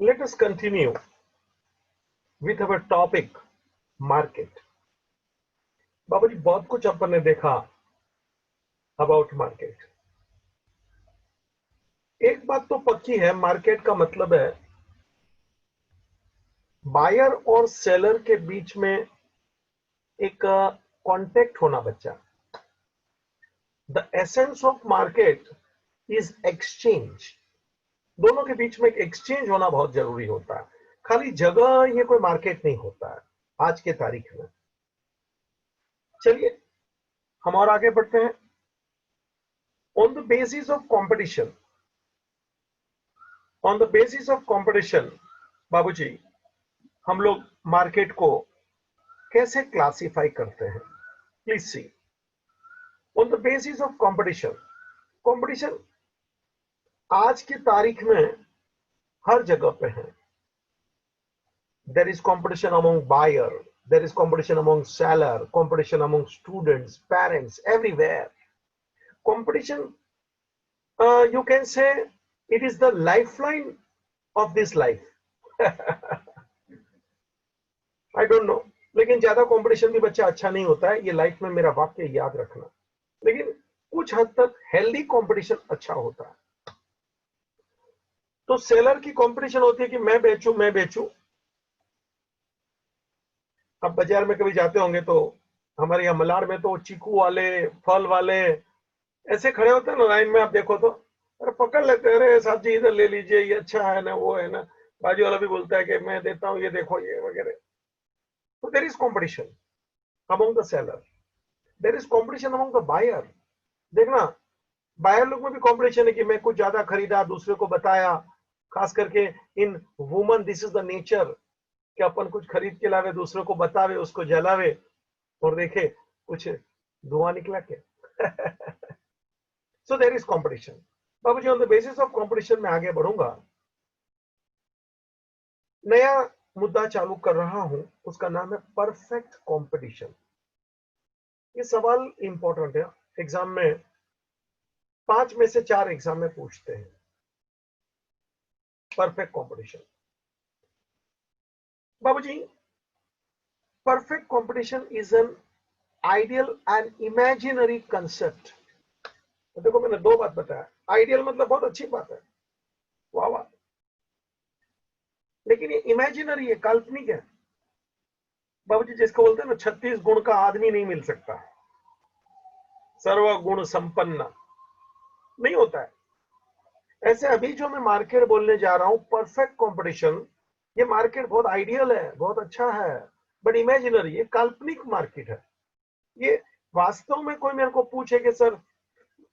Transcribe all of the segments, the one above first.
Let us continue with our topic market. बाबूजी बहुत कुछ अपन ने देखा अबाउट मार्केट। एक बात तो पक्की है, मार्केट का मतलब है बायर और सेलर के बीच में एक कांटेक्ट होना बच्चा। The essence of market is exchange. दोनों के बीच में एक एक्सचेंज होना बहुत जरूरी होता है। खाली जगह ये कोई मार्केट नहीं होता है आज के तारीख में। चलिए हम और आगे बढ़ते हैं। On the basis of competition, on the basis of competition बाबूजी हम लोग मार्केट को कैसे क्लासिफाई करते हैं? Please see. On the basis of competition, competition आज की तारीख में हर जगह पे है। There is competition among buyer, there is competition among seller, competition among students, parents, everywhere. Competition, you can say it is the lifeline of this life. I don't know, लेकिन ज्यादा कंपटीशन भी बच्चा अच्छा नहीं होता है, ये लाइफ में मेरा वाक्य याद रखना। लेकिन कुछ हद तक हेल्दी कंपटीशन अच्छा होता है। तो सेलर की कंपटीशन होती है कि मैं बेचूं। अब बाजार में कभी जाते होंगे तो हमारे यहाँ मलाड में तो चीकू वाले, फल वाले ऐसे खड़े होते हैं ना लाइन में, आप देखो तो अरे पकड़ लेते हैं, अरे साहब जी इधर ले लीजिए, ये अच्छा है ना, वो है ना। बाजू वाला भी बोलता है कि मैं देता हूँ, ये देखो ये वगैरह। तो there is competition among the seller, there is competition among the buyer. देखना बायर लोग में भी कंपटीशन है कि मैं कुछ ज्यादा खरीदा, दूसरे को बताया। खास करके in woman this is the nature कि अपन कुछ खरीद के लावे, दूसरे को बतावे, उसको जलावे और देखे कुछ धुआं निकला क्या। So there is competition. बाबूजी on the basis of competition में आगे बढ़ूंगा। नया मुद्दा चालू कर रहा हूं, उसका नाम है परफेक्ट कंपटीशन। ये सवाल इंपॉर्टेंट है, एग्जाम में 5 में से 4 एग्जाम में पूछते हैं। परफेक्ट कंपटीशन बाबूजी, perfect competition is an ideal and imaginary concept. तो देखो मैंने 2 बात बताया। आइडियल मतलब बहुत अच्छी बात है, वाह वाह, लेकिन ये इमेजिनरी है, काल्पनिक है। बाबूजी जिसको बोलते हैं ना 36 गुण का आदमी नहीं मिल सकता, सर्व गुण संपन्न नहीं होता है। ऐसे अभी जो मैं मार्केट बोलने जा रहा हूं, परफेक्ट कंपटीशन, ये मार्केट बहुत आइडियल है, बहुत अच्छा है, बट इमेजिनरी, ये काल्पनिक मार्केट है। ये वास्तव में कोई मेरे को पूछे कि सर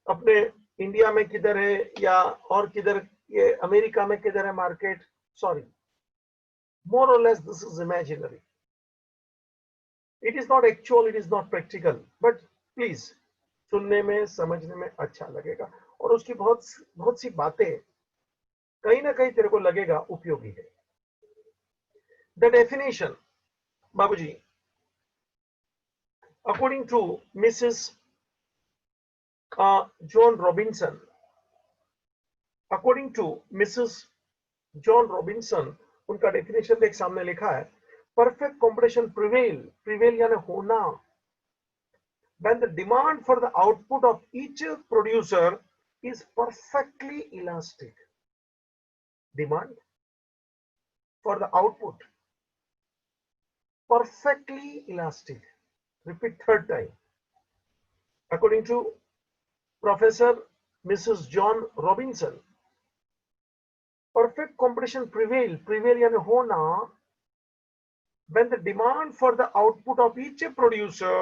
अपने इंडिया में किधर है या और किधर, ये अमेरिका में किधर है market, sorry, more or less this is imaginary. It is not actual, it is not practical, but please सुनने में समझने में अच्छा लगेगा और उसकी बहुत सी बातें कहीं ना कहीं तेरे को लगेगा उपयोगी है। द डेफिनेशन बाबूजी, according to Mrs John Robinson, according to Mrs John Robinson, उनका डेफिनेशन देख सामने लिखा है, परफेक्ट कंपटीशन प्रिवेल यानी होना when the demand for the output of each producer is perfectly elastic. Demand for the output perfectly elastic. Repeat third time. According to Professor Mrs. John Robinson, perfect competition prevail यानी होना when the demand for the output of each producer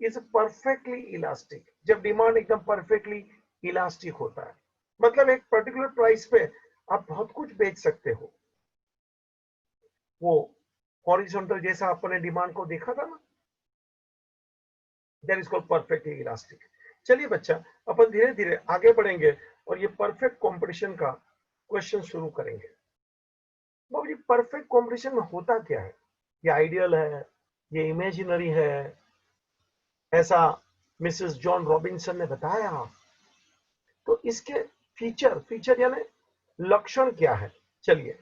is perfectly elastic. जब demand एकदम perfectly elastic होता है, मतलब एक particular price पे आप बहुत कुछ बेच सकते हो। वो हॉरिजॉन्टल जैसा अपने डिमांड को देखा था ना, that is called perfectly elastic. चलिए बच्चा, अपन धीरे धीरे आगे बढ़ेंगे और ये परफेक्ट कंपटीशन का क्वेश्चन शुरू करेंगे। बाबूजी परफेक्ट कंपटीशन में होता क्या है? ये आइडियल है, ये इमेजिनरी है, ऐसा मिसेस जॉन रॉबिन्सन ने बताया। तो इसके फीचर यानी लक्षण क्या है? चलिए,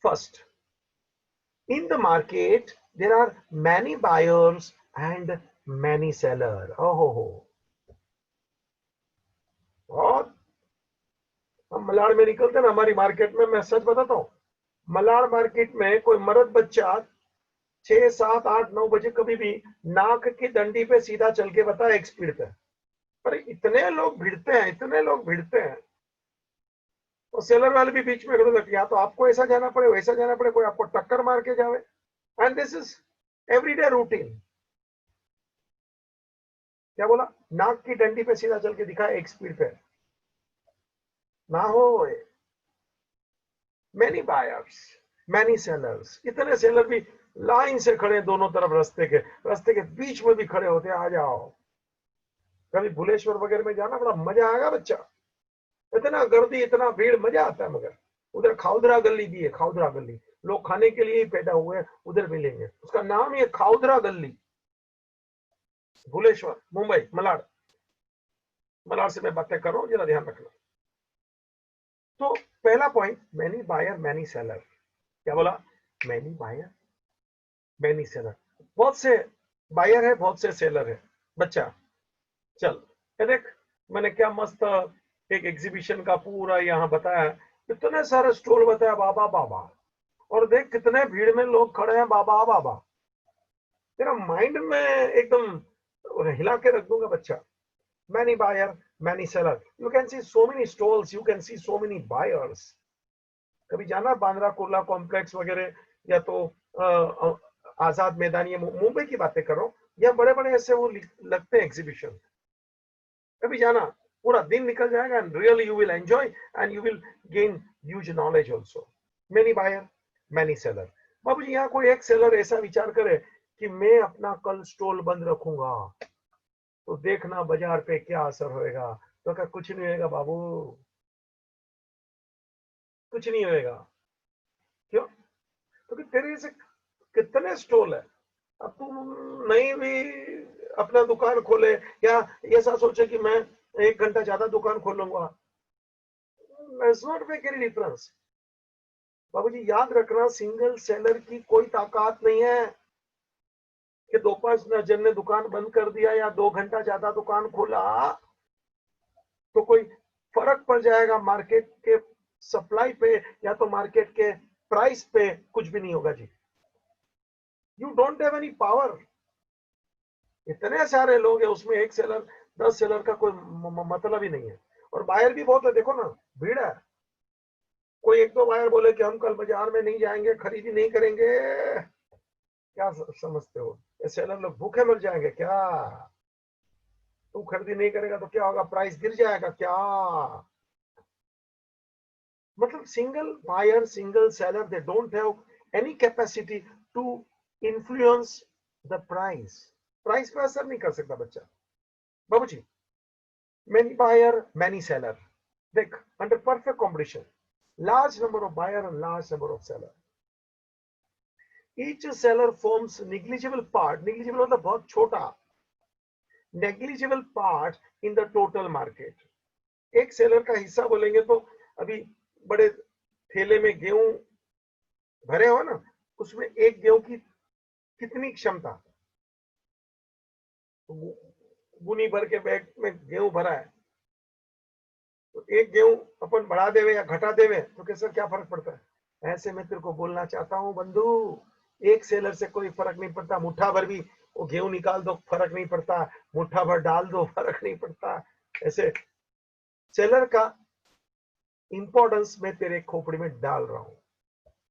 first, in the market there are many buyers and many seller. ओहो, और हम मलाड में निकलते ना हमारी मार्केट में, मैं सच बताता हूँ, मलाड मार्केट में कोई मर्द बच्चा 6, 7, 8, 9 बजे कभी भी नाक की डंडी पे सीधा चल के बता एक स्पीड पे, पर इतने लोग भिड़ते हैं, इतने लोग भिड़ते हैं, तो सेलर वाले भी बीच में खड़े होते, या तो आपको ऐसा जाना पड़े वैसा जाना पड़े, कोई आपको टक्कर मार के जावे, and this is everyday routine. क्या बोला? नाक की डंडी पे सीधा चल के दिखा एक स्पीड पे ना हो। मैनी बायर्स मैनी सेलर्स, इतने सेलर भी लाइन से खड़े दोनों तरफ, रास्ते के बीच में भी खड़े होते, आ जाओ। कभी भुलेश्वर वगैरह में जाना, बड़ा मजा आएगा बच्चा, इतना गर्दी इतना भीड़, मजा आता है। मगर उधर खाउदरा गली भी है, खाउदरा गली, लोग खाने के लिए ही पैदा हुए हैं, उधर मिलेंगे, उसका नाम ही है खाउदरा गली। भुलेश्वर, मुंबई, मलाड, मलाड से मैं बातें कर रहा हूँ, जरा ध्यान रखना। तो पहला point, many buyer many seller. क्या बोला? मैनी बायर मैनी सेलर, बहुत से बायर है बहुत से सेलर है। बच्चा चल, ये देख, मैंने क्या मस्त एक एग्जीबिशन का पूरा यहाँ बताया, इतने सारे स्टॉल बताया, बाबा बाबा, और देख कितने भीड़ में लोग खड़े हैं, बाबा बाबा, तेरा माइंड में एकदम हिला के रख दूंगा बच्चा। Many buyer many seller, you can see so many stalls, you can see so many buyers. कभी जाना बांद्रा कुर्ला कॉम्प्लेक्स वगैरह, या तो आजाद मैदान, ये मुंबई की बातें करो, या बड़े बड़े ऐसे वो लगते हैं एग्जीबिशन, कभी जाना, पूरा दिन निकल जाएगा, and really you will enjoy and you will gain huge knowledge also. Many buyer many seller. बाबूजी, यहाँ कोई एक सेलर ऐसा विचार करे कि मैं अपना कल स्टॉल बंद रखूंगा, तो देखना बाजार पे क्या असर होएगा। तो क्या? कुछ नहीं होएगा बाबू, कुछ नहीं होएगा। क्यों? क्योंकि तेरे से कितने स्टॉल है। अब तुम नहीं भी अपना दुकान खोले, या ऐसा सोचे कि मैं 1 घंटा ज्यादा दुकान खोलूंगा, does not make any difference। बाबूजी याद रखना, सिंगल सेलर की कोई ताकत नहीं है कि 2-5 जन ने दुकान बंद कर दिया या 2 घंटा ज्यादा दुकान खोला तो कोई फर्क पड़ जाएगा मार्केट के सप्लाई पे या तो मार्केट के प्राइस पे, कुछ भी नहीं होगा जी। You don't have any power. इतने सारे लोग हैं, उसमें एक सेलर 10 सेलर का कोई मतलब ही नहीं है। और बायर भी बहुत है, देखो ना, भीड़ है। कोई एक दो बायर बोले कि हम कल बाजार में नहीं जाएंगे, खरीदी नहीं करेंगे, क्या समझते हो? ये सेलर लोग भूखे मर जाएंगे क्या? तू खरीदी नहीं करेगा तो क्या होगा? प्राइस गिर जाएगा क्या? मतलब single buyer single seller, they don't have any capacity to influence the price. Price पे असर नहीं कर सकता बच्चा। बाबूजी, मैनी बायर मैनी सेलर, देख, under perfect competition, large number of buyer and large number of seller, each seller forms negligible part, negligible मतलब बहुत छोटा, negligible part in the total market। एक सेलर का हिस्सा बोलेंगे तो अभी बड़े थैले में गेहूं भरे हो ना, उसमें एक गेहूं की कितनी क्षमता, गुनी भर के बैग में गेहूं भरा है, तो एक गेहूं अपन बढ़ा देवे या घटा देवे तो कैसे क्या फर्क पड़ता है? ऐसे मैं तेरे को बोलना चाहता हूं बंधु, एक सेलर से कोई फर्क नहीं पड़ता, मुट्ठा भर भी वो गेहूं निकाल दो फर्क नहीं पड़ता, मुट्ठा भर डाल दो फर्क नहीं पड़ता। ऐसे सेलर का इंपॉर्टेंस मैं तेरे खोपड़ी में डाल रहा हूं।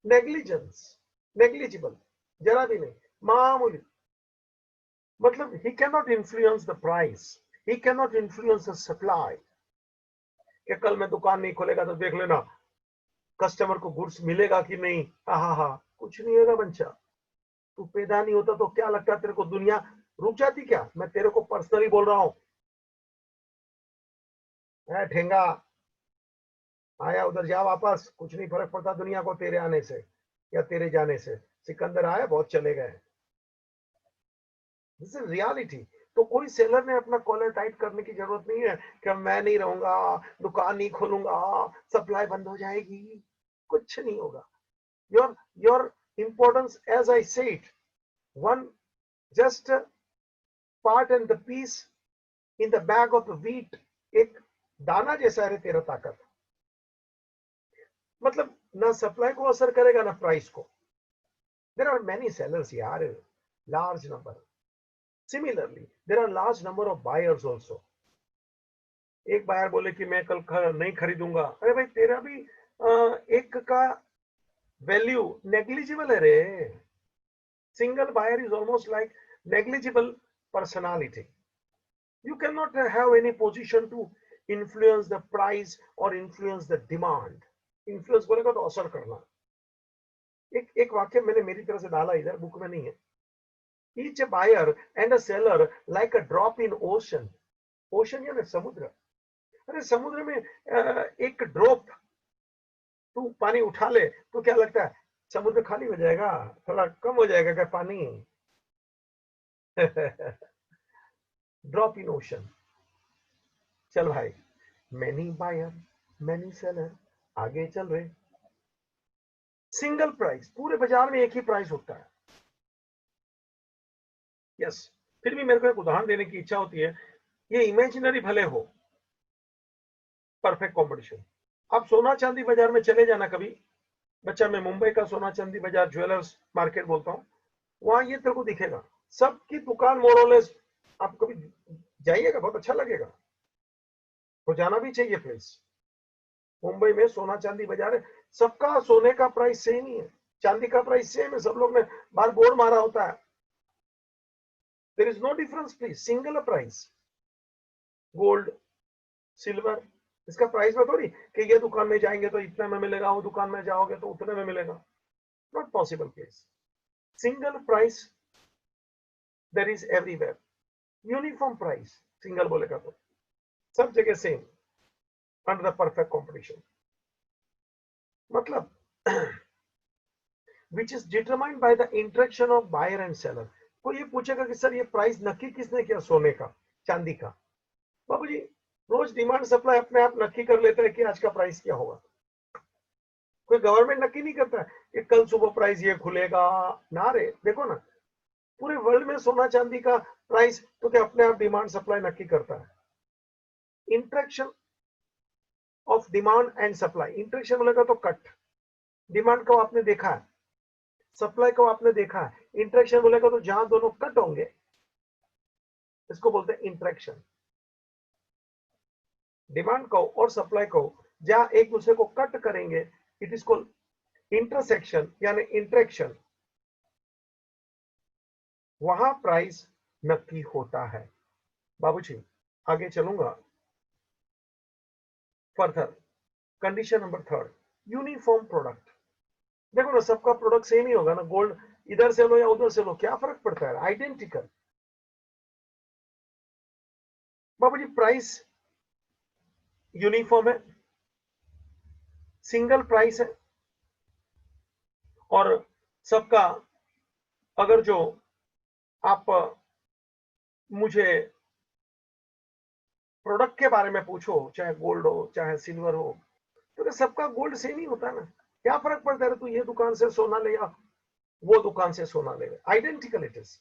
नेग्लिजेंस, नेग्लिजिबल, जरा भी नहीं, मामूली। मतलब he can not influence the price, he can not influence the supply. कि कल मैं दुकान नहीं खोलेगा तो देख लेना कस्टमर को गुड्स मिलेगा कि नहीं, हा, कुछ नहीं होगा बच्चा। तू पैदा नहीं होता तो क्या लगता तेरे को दुनिया रुक जाती क्या? मैं तेरे को पर्सनली बोल रहा हूं। ठेंगा, आया उधर जा वापस, कुछ नहीं फर्क पड़ता दुनिया को तेरे आने से या तेरे जाने से। सिकंदर आए बहुत चले गए, दिस इज रियलिटी। तो कोई सेलर ने अपना कॉलर टाइट करने की जरूरत नहीं है कि मैं नहीं रहूंगा, दुकान नहीं खोलूंगा, सप्लाई बंद हो जाएगी। कुछ नहीं होगा। Your importance, as I said, one just part and the piece in the bag of the wheat, एक दाना जैसा है तेरा ताकत। मतलब ना सप्लाई को असर करेगा ना प्राइस को। There are many sellers यार, large number. Similarly, there are large number of buyers also. एक बायर बोले कि मैं कल नहीं खरीदूंगा, अरे भाई तेरा भी एक का वैल्यू नेग्लिजिबल है रे। Single buyer is almost like negligible personality. You cannot have any position to influence the price or influence the demand. Influence बोलेगा तो असर करना। एक वाक्य मैंने मेरी तरह से डाला, इधर बुक में नहीं है। Each a buyer and a seller like a drop in ocean. Ocean यानी समुद्र। अरे समुद्र में एक ड्रॉप तू पानी उठा ले तो क्या लगता है समुद्र खाली हो जाएगा, थोड़ा कम हो जाएगा क्या पानी? Drop in ocean. चल भाई, मैनी बायर मैनी सेलर, आगे चल रहे। सिंगल प्राइस, पूरे बाजार में एक ही प्राइस होता है। यस, फिर भी मेरे को एक उदाहरण देने की इच्छा होती है। ये इमेजिनरी भले हो, परफेक्ट कंपटीशन। आप सोना चांदी बाजार में चले जाना कभी। बच्चा, मैं मुंबई का सोना चांदी बाजार, ज्वेलर्स मार्केट बोलता हूँ, वहां ये तेरे को दिखेगा, सबकी दुकान मोरलेस। आप कभी जाइएगा, बहुत अच्छा लगेगा, तो जाना भी चाहिए प्लीज। मुंबई में सोना चांदी बाजार है, सबका सोने का प्राइस सेम ही है, चांदी का प्राइस सेम है, सब लोग ने बाहर बोर्ड मारा होता है। There is no difference please, single price. Gold, silver, इसका प्राइस में थोड़ी कि ये दुकान में जाएंगे तो इतने में मिलेगा, वो दुकान में जाओगे तो उतने में मिलेगा। Not possible please. Single price there is everywhere. Uniform price, single बोलेगा तो सब जगह same, under the perfect competition. मतलब which is determined by the interaction of buyer and seller। कोई ये पूछेगा कि सर ये प्राइस नक्की किसने किया, सोने का, चांदी का? बाबूजी, रोज डिमांड सप्लाई अपने आप नक्की कर लेते हैं कि आज का प्राइस क्या होगा। कोई गवर्नमेंट नक्की नहीं करता है कि कल सुबह प्राइस ये खुलेगा ना रे। देखो ना, पूरे वर्ल्ड में सोना चांदी का प्राइस तो क्या अपने आप डिमांड सप्लाई नक्की करता है। Interaction of demand and supply. Interaction बोलेगा तो कट, डिमांड को आपने देखा है, सप्लाई को आपने देखा है। इंटरेक्शन बोलेगा तो जहां दोनों कट होंगे, इसको बोलते हैं इंटरेक्शन। डिमांड को और सप्लाई को जहां एक दूसरे को कट करेंगे, इट इज कॉल्ड इंटरसेक्शन यानी इंटरेक्शन, वहां प्राइस नक्की होता है। बाबूजी, आगे चलूंगा further. Condition number 3, uniform product. देखो ना, सबका प्रोडक्ट सेम ही होगा ना, गोल्ड इधर से लो या उधर से लो, क्या फर्क पड़ता है, आइडेंटिकल। बाबूजी, प्राइस यूनिफॉर्म है, सिंगल प्राइस है, और सबका, अगर जो आप मुझे प्रोडक्ट के बारे में पूछो, चाहे गोल्ड हो चाहे सिल्वर हो, तो सबका गोल्ड सेम ही होता है ना। क्या फर्क पड़ता है तू ये दुकान से सोना ले या वो दुकान से सोना ले, identical it is.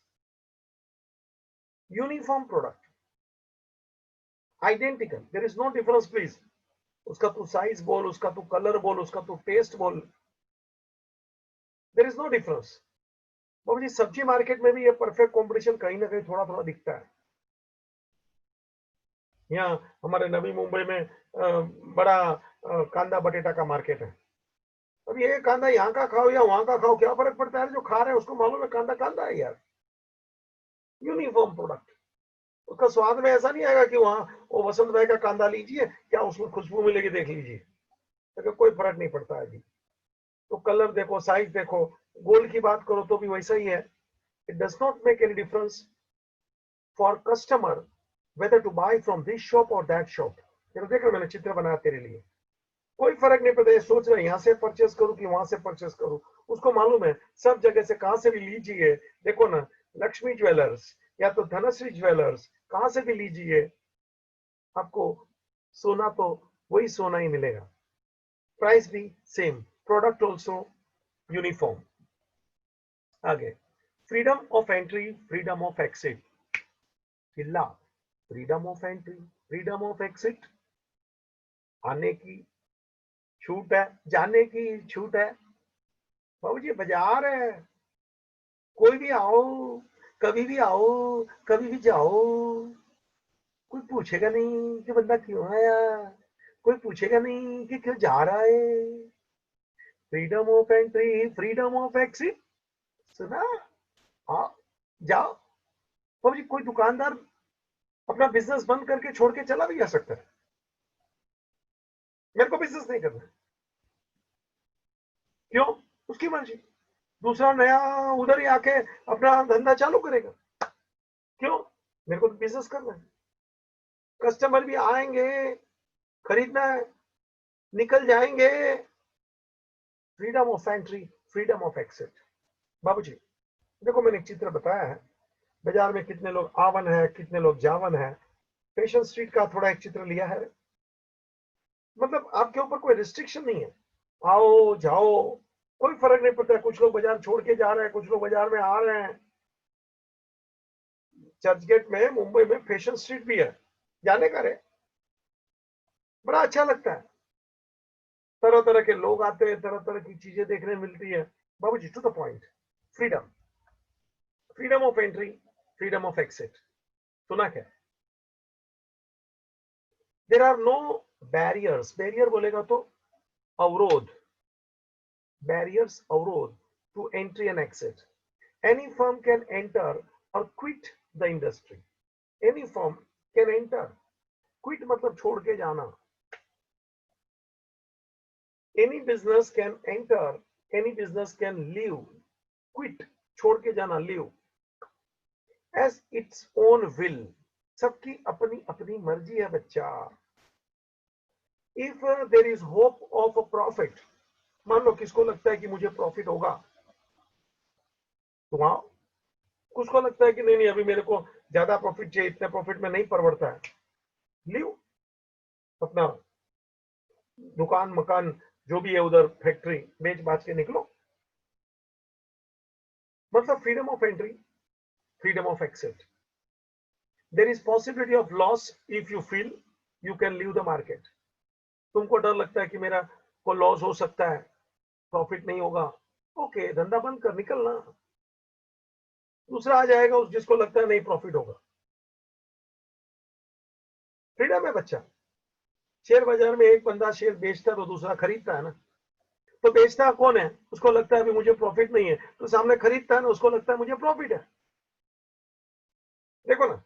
Uniform product, identical, there is no difference please. उसका तू साइज बोल, उसका तू कलर बोल, उसका तू टेस्ट बोल, देयर इज नो डिफरेंस। बाबूजी, सब्जी मार्केट में भी ये परफेक्ट कंपटीशन कहीं ना कहीं थोड़ा थोड़ा दिखता है। यहाँ हमारे नवी मुंबई में बड़ा कांदा बटेटा का मार्केट है। अब ये कांदा यहाँ का खाओ या वहां का खाओ, क्या फर्क पड़ता है? जो खा रहे हैं उसको मालूम है कांदा कांदा है यार। यूनिफॉर्म प्रोडक्ट, उसका स्वाद में ऐसा नहीं आएगा कि वहां वो वसंत भाई का कांदा लीजिए, क्या उसमें खुशबू मिलेगी, देख लीजिए, तो कोई फर्क नहीं पड़ता है जी। तो कलर देखो, साइज देखो, गोल्ड की बात करो तो भी वैसा ही है। It does not make any difference for customer whether to buy from this shop or that shop। देखो, मैंने चित्र बनाया तेरे लिए, कोई फर्क नहीं पड़ता। ये सोच रहे यहाँ से परचेस करूं कि वहां से परचेस करूं, उसको मालूम है सब जगह से कहां से भी लीजिए। देखो ना, लक्ष्मी ज्वेलर्स, या तो धनश्री ज्वेलर्स, कहां से भी लीजिए, आपको सोना तो वही सोना ही मिलेगा, प्राइस भी सेम, प्रोडक्ट ऑल्सो यूनिफॉर्म। आगे, freedom of entry, freedom of exit, चिल्ला, freedom of entry, freedom of exit, आने की छूट है, जाने की छूट है। बाबू जी बाजार है, कोई भी आओ, कभी भी आओ, कभी भी जाओ, कोई पूछेगा नहीं कि बंदा क्यों आया, कोई पूछेगा नहीं कि क्यों जा रहा है। Freedom of entry, freedom of exit, सुना? हाँ, जाओ। बाबू जी कोई दुकानदार अपना बिजनेस बंद करके छोड़ के चला भी जा सकता है, मेरे को बिजनेस नहीं करना, क्यों? उसकी मर्जी, दूसरा नया उधर ही आके अपना धंधा चालू करेगा, क्यों? मेरे को बिजनेस करना है, कस्टमर भी आएंगे, खरीदना है, निकल जाएंगे। Freedom of entry, freedom of exit. बाबूजी देखो, मैंने एक चित्र बताया है, बाजार में कितने लोग आवन है, कितने लोग जावन है। फैशन स्ट्रीट का थोड़ा एक चित्र लिया है, मतलब आपके ऊपर कोई रिस्ट्रिक्शन नहीं है, आओ जाओ, कोई फर्क नहीं पड़ता है। कुछ लोग बाजार छोड़ के जा रहे हैं, कुछ लोग बाजार में आ रहे हैं। चर्चगेट में, मुंबई में फैशन स्ट्रीट भी है, जाने का रे, बड़ा अच्छा लगता है, तरह तरह के लोग आते हैं, तरह तरह की चीजें देखने मिलती है। बाबूजी to the point, freedom, freedom of entry, freedom of exit, सुना क्या? There are no barriers, barrier बोलेगा तो अवरोध, बैरियर्स अवरोध, to entry and exit. Any firm can enter और quit the industry, any firm can enter, quit मतलब छोड़ के जाना, any business can enter, any business can leave, quit छोड़ के जाना, leave, as its own will, सबकी अपनी अपनी मर्जी है बच्चा। If there is hope of a profit, मान लो किसको लगता है कि मुझे प्रॉफिट होगा, तो वहां उसको लगता है कि नहीं नहीं अभी मेरे को ज्यादा प्रॉफिट चाहिए, इतने प्रॉफिट में नहीं परवड़ता है, लीव, अपना दुकान मकान जो भी है उधर फैक्ट्री बेच बाच के निकलो। मतलब freedom of entry, freedom of exit. There is possibility of loss if you feel you can leave the market, तुमको डर लगता है कि मेरा को लॉस हो सकता है, प्रॉफिट नहीं होगा, ओके धंधा बंद कर निकलना, दूसरा आ जाएगा उस जिसको लगता है नहीं प्रॉफिट होगा। फ्रीडम है बच्चा। शेयर बाजार में एक बंदा शेयर बेचता है तो दूसरा खरीदता है ना, तो बेचता कौन है? उसको लगता है अभी मुझे प्रॉफिट नहीं है, तो सामने खरीदता है ना, उसको लगता है मुझे प्रॉफिट है। देखो ना,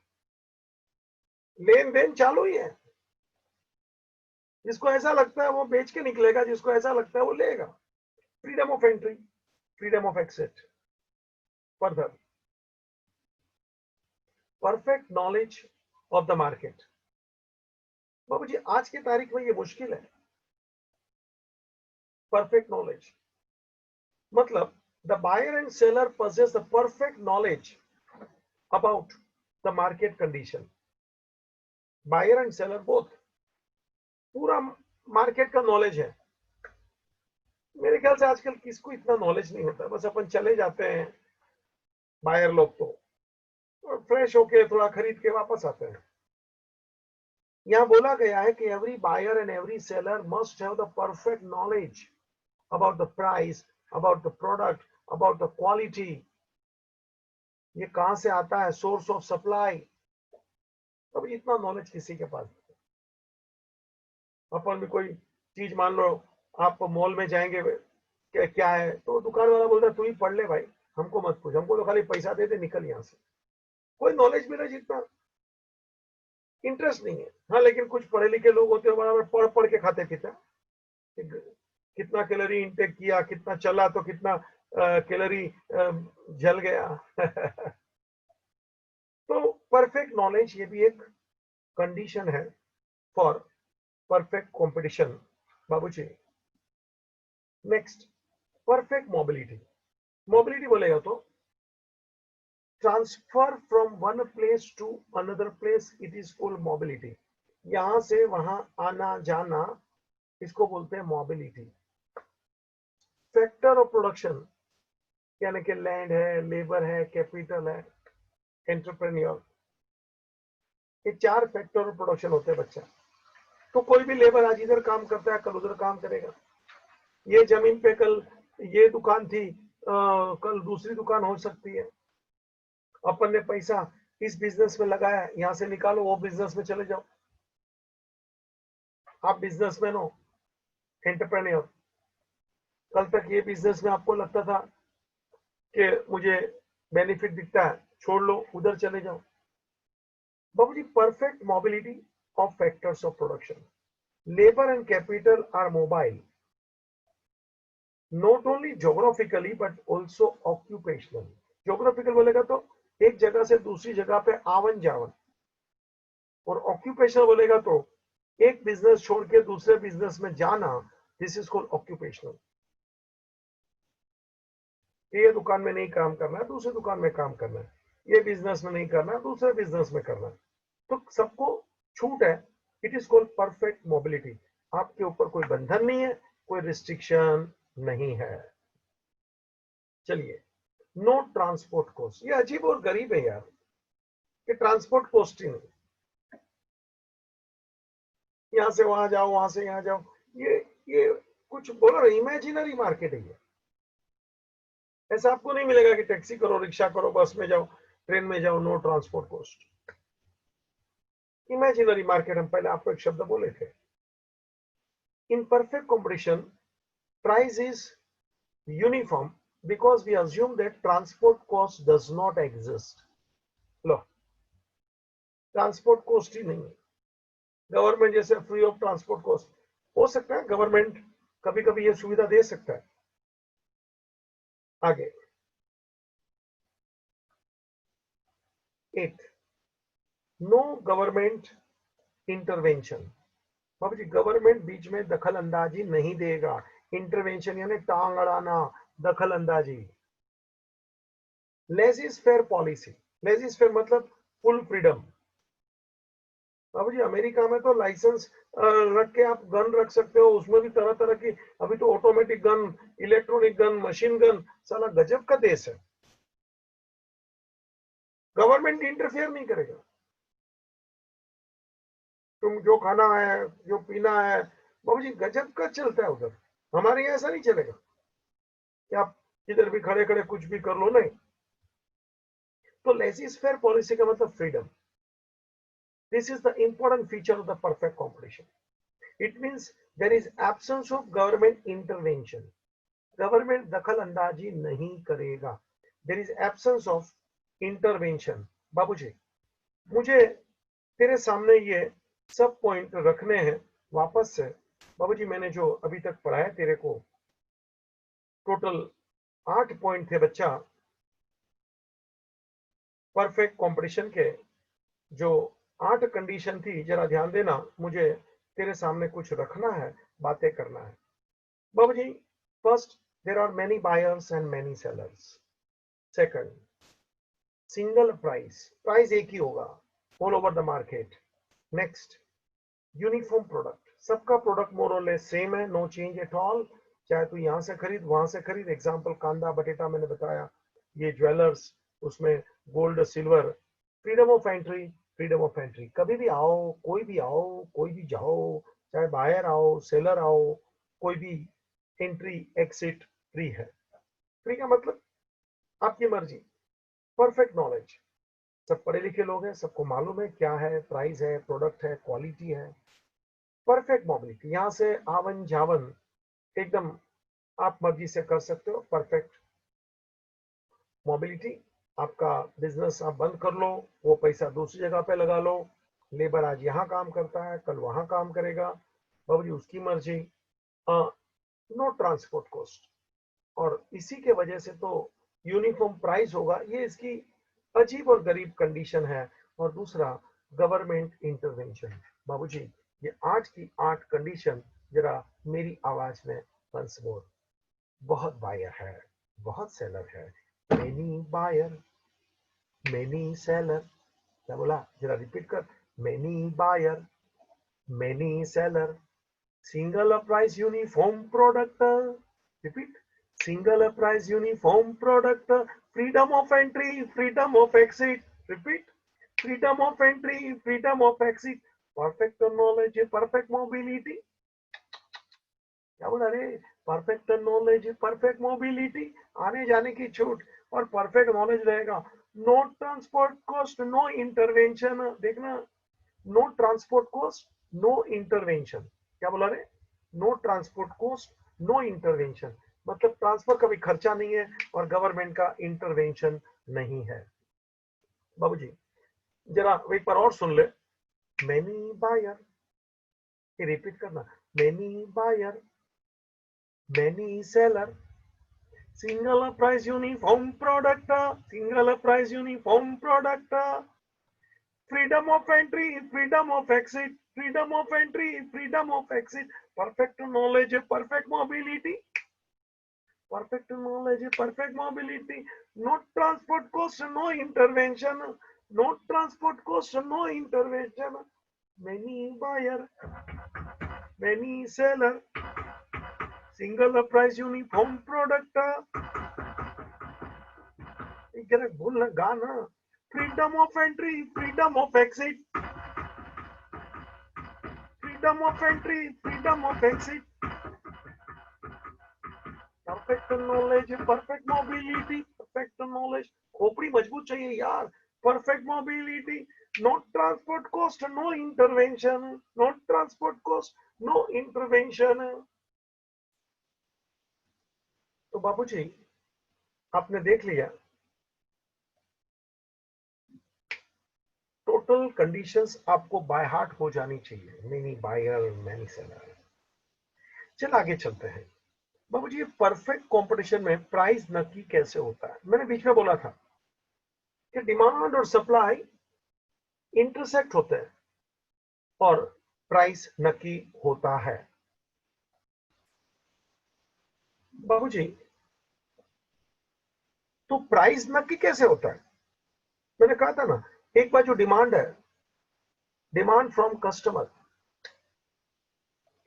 लेन देन चालू ही है, जिसको ऐसा लगता है वो बेच के निकलेगा, जिसको ऐसा लगता है वो लेगा। Freedom of entry, freedom of exit. Further, perfect knowledge of the market. बाबू जी आज की तारीख में ये मुश्किल है, परफेक्ट नॉलेज मतलब the buyer and seller possess the perfect knowledge about the market condition. Buyer and seller both पूरा मार्केट का नॉलेज है। मेरे ख्याल से आजकल किसको इतना नॉलेज नहीं होता, बस अपन चले जाते हैं बायर लोग तो, और फ्रेश होके थोड़ा खरीद के वापस आते हैं। यहाँ बोला गया है कि every buyer and every seller must have the perfect knowledge about the price, about the product, about the quality, ये कहां से आता है, सोर्स ऑफ सप्लाई। अब इतना नॉलेज किसी के पास नहीं। अपन भी कोई चीज मान लो, आप मॉल में जाएंगे, क्या है तो दुकान वाला बोलता है तू ही पढ़ ले भाई, हमको मत पूछ, हमको तो खाली पैसा दे दे निकल यहाँ से। कोई नॉलेज मेरा जितना इंटरेस्ट नहीं है। हाँ लेकिन कुछ पढ़े लिखे लोग होते हैं बराबर पढ़ पढ़ के खाते पीते, कितना कैलोरी इंटेक किया, कितना चला तो कितना कैलोरी जल गया। तो परफेक्ट नॉलेज ये भी एक कंडीशन है फॉर परफेक्ट कंपटीशन बाबूजी। Next, perfect mobility. मोबिलिटी बोलेगा तो transfer from one place to another place, it is called mobility. यहां से वहां आना जाना, इसको बोलते हैं मोबिलिटी। फैक्टर ऑफ प्रोडक्शन यानी कि लैंड है, लेबर है, कैपिटल है, एंटरप्रेन्योर, ये चार फैक्टर ऑफ प्रोडक्शन होते हैं बच्चा। तो कोई भी लेबर आज इधर काम करता है, कल उधर काम करेगा। ये जमीन पे कल ये दुकान थी, कल दूसरी दुकान हो सकती है। अपन ने पैसा इस बिजनेस में लगाया, यहां से निकालो, वो बिजनेस में चले जाओ। आप बिजनेसमैन हो, एंटरप्रेन्योर। कल तक ये बिजनेस में आपको लगता था कि मुझे बेनिफिट दिखता है, छोड़ लो, उधर चले जाओ। बाबू जी, perfect mobility of factors of production. Labor and capital are mobile, not only geographically but also occupationally. Geographical बोलेगा तो एक जगह से दूसरी जगह पे आवन जावन, और ऑक्यूपेशनल बोलेगा तो एक बिजनेस छोड़ के दूसरे बिजनेस में जाना। This is called occupational. ये दुकान में नहीं काम करना है, दूसरे दुकान में काम करना है। ये बिजनेस में नहीं करना है, दूसरे बिजनेस में करना है। तो सबको छूट है। It is called perfect mobility. आपके ऊपर कोई बंधन नहीं है, कोई रिस्ट्रिक्शन नहीं है। चलिए, नो ट्रांसपोर्ट कॉस्ट। ये अजीब और गरीब है यार, कि ट्रांसपोर्ट कॉस्ट ही नहीं। यहां से वहां जाओ, वहां से यहां जाओ, ये कुछ बोलो ना, इमेजिनरी मार्केट है ये। ऐसा आपको नहीं मिलेगा कि टैक्सी करो, रिक्शा करो, बस में जाओ, ट्रेन में जाओ, no transport cost. Imaginary market, हम पहले आपको एक शब्द बोले थे। In perfect competition price is uniform because we assume that transport cost does not exist. लो, ट्रांसपोर्ट कॉस्ट ही नहीं है। गवर्नमेंट जैसे फ्री ऑफ ट्रांसपोर्ट कॉस्ट हो सकता है, गवर्नमेंट कभी कभी ये सुविधा दे सकता है। आगे 8, नो गवर्नमेंट इंटरवेंशन। बाबू जी, गवर्नमेंट बीच में दखल अंदाजी नहीं देगा। इंटरवेंशन यानी टांग अड़ाना, दखल अंदाजी। लेजिस फेयर पॉलिसी, लेजिस फेयर मतलब फुल फ्रीडम। बाबू जी, अमेरिका में तो लाइसेंस रख के आप गन रख सकते हो, उसमें भी तरह तरह की। अभी तो automatic gun, electronic gun, machine gun, साला गजब का देश है। गवर्नमेंट इंटरफेयर नहीं करेगा। तुम जो खाना है, जो पीना है, बाबू जी गजब का चलता है उधर। हमारे यहाँ ऐसा नहीं चलेगा कि आप किधर भी खड़े खड़े कुछ भी कर लो, नहीं। तो लेजिस फेयर पॉलिसी का मतलब freedom. This is the important feature of the perfect competition. It means there is absence of government intervention. Government दखल अंदाजी नहीं करेगा। There is absence of intervention. बाबूजी, मुझे तेरे सामने ये सब पॉइंट रखने हैं वापस से। बाबूजी, मैंने जो अभी तक पढ़ाया तेरे को, टोटल 8 पॉइंट थे बच्चा, परफेक्ट कंपटीशन के। जो 8 कंडीशन थी, जरा ध्यान देना, मुझे तेरे सामने कुछ रखना है, बातें करना है। बाबूजी, first, there are many buyers and many sellers. Second, single price, price एक ही होगा all over the market. Next, uniform product, सबका प्रोडक्ट मोर और लेस सेम है, नो चेंज एट ऑल। चाहे तू यहां से खरीद, वहां से खरीद। एग्जांपल कांदा बटेटा मैंने बताया, ये ज्वेलर्स, उसमें gold silver. Freedom of entry, freedom of entry, कभी भी आओ, कोई भी आओ, कोई भी जाओ, चाहे बायर आओ, सेलर आओ, कोई भी एंट्री एक्सिट फ्री है। फ्री का मतलब आपकी मर्जी। परफेक्ट नॉलेज, सब पढ़े लिखे लोग हैं, सबको मालूम है क्या है, प्राइस है, प्रोडक्ट है, क्वालिटी है। परफेक्ट मोबिलिटी, यहां से आवन जावन एकदम आप मर्जी से कर सकते हो। परफेक्ट मोबिलिटी, आपका बिजनेस आप बंद कर लो, वो पैसा दूसरी जगह पे लगा लो। लेबर आज यहाँ काम करता है, कल वहां काम करेगा, बाबूजी उसकी मर्जी। नो ट्रांसपोर्ट कॉस्ट, और इसी के वजह से तो यूनिफॉर्म प्राइस होगा। ये इसकी अजीब और गरीब कंडीशन है। और दूसरा, गवर्नमेंट इंटरवेंशन। बाबूजी, ये 8 की 8 कंडीशन जरा मेरी आवाज में वंस मोर। बहुत बायर है, बहुत सेलर है, मेनी बायर, many seller, क्या बोला जरा रिपीट कर, many buyer, many seller, single price uniform product, repeat, single price uniform product, freedom of entry, freedom of exit, repeat, freedom of entry, freedom of exit, perfect knowledge, perfect mobility, क्या बोला रे, perfect knowledge, perfect mobility, आने जाने की छूट और perfect knowledge रहेगा, no transport cost, no intervention, देखना, no transport cost, no intervention, क्या बोला रे, no transport cost, no intervention, मतलब ट्रांसफर का भी खर्चा नहीं है और गवर्नमेंट का इंटरवेंशन नहीं है। बाबूजी जरा एक बार और सुन ले, मैनी बायर, ये रिपीट करना, many buyer, many seller, single price uniform product, single price uniform product, freedom of entry, freedom of exit, freedom of entry, freedom of exit, perfect knowledge, perfect mobility, perfect knowledge, perfect mobility, no transport cost, no intervention, no transport cost, no intervention, many buyer, many seller, single price uniform product, जरा बोल ना, गा ना, freedom of entry, freedom of exit, freedom of entry, freedom of exit, perfect knowledge, perfect mobility, perfect knowledge, खोपड़ी मजबूत चाहिए यार, perfect mobility, no transport cost, no intervention, no transport cost, no intervention. तो बाबूजी आपने देख लिया, टोटल कंडीशंस आपको बाय हार्ट हो जानी चाहिए, मैनी बायर, मैनी सेलर। चल आगे चलते हैं बाबूजी, परफेक्ट कंपटीशन में प्राइस नक्की कैसे होता है। मैंने बीच में बोला था कि डिमांड और सप्लाई इंटरसेक्ट होते हैं और प्राइस नक्की होता है। बाबूजी तो प्राइस नक्की कैसे होता है, मैंने कहा था ना, एक बार जो डिमांड है, डिमांड फ्रॉम कस्टमर,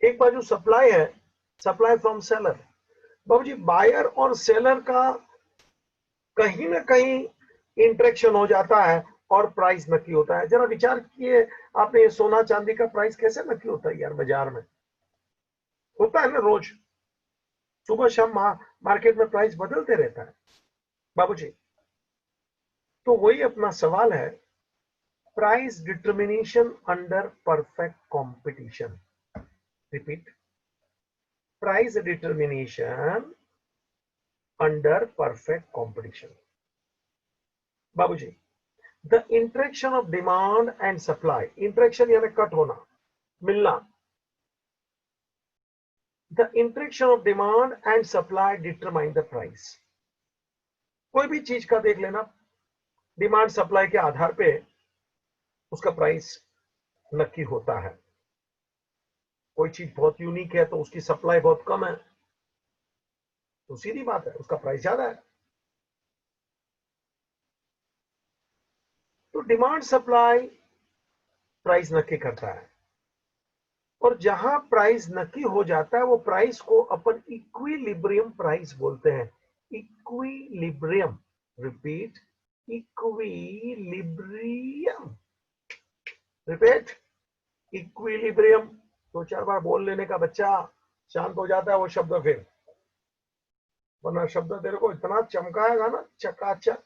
एक बार जो सप्लाई है, सप्लाई फ्रॉम सेलर। बाबूजी बायर और सेलर का कहीं ना कहीं इंटरेक्शन हो जाता है और प्राइस नक्की होता है। जरा विचार किए आपने, सोना चांदी का प्राइस कैसे नक्की होता है यार, बाजार में होता है ना, रोज सुबह शाम मार्केट में प्राइस बदलते रहता है। बाबूजी तो वही अपना सवाल है, price determination under perfect competition, repeat, price determination under perfect competition. बाबूजी the interaction of demand and supply, interaction यानी कट होना, मिलना, the interaction of demand and supply determine the price. कोई भी चीज का देख लेना, डिमांड सप्लाई के आधार पे उसका प्राइस नक्की होता है। कोई चीज बहुत यूनिक है तो उसकी सप्लाई बहुत कम है, तो सीधी बात है उसका प्राइस ज्यादा है। तो डिमांड सप्लाई प्राइस नक्की करता है, और जहां प्राइस नक्की हो जाता है वो प्राइस को अपन इक्विलिब्रियम प्राइस बोलते हैं। Equilibrium, repeat, equilibrium, repeat, equilibrium. दो चार बार बोल लेने का बच्चा शांत हो जाता है वो शब्द, फिर वरना शब्द तेरे को इतना चमकाएगा ना, चकाचक,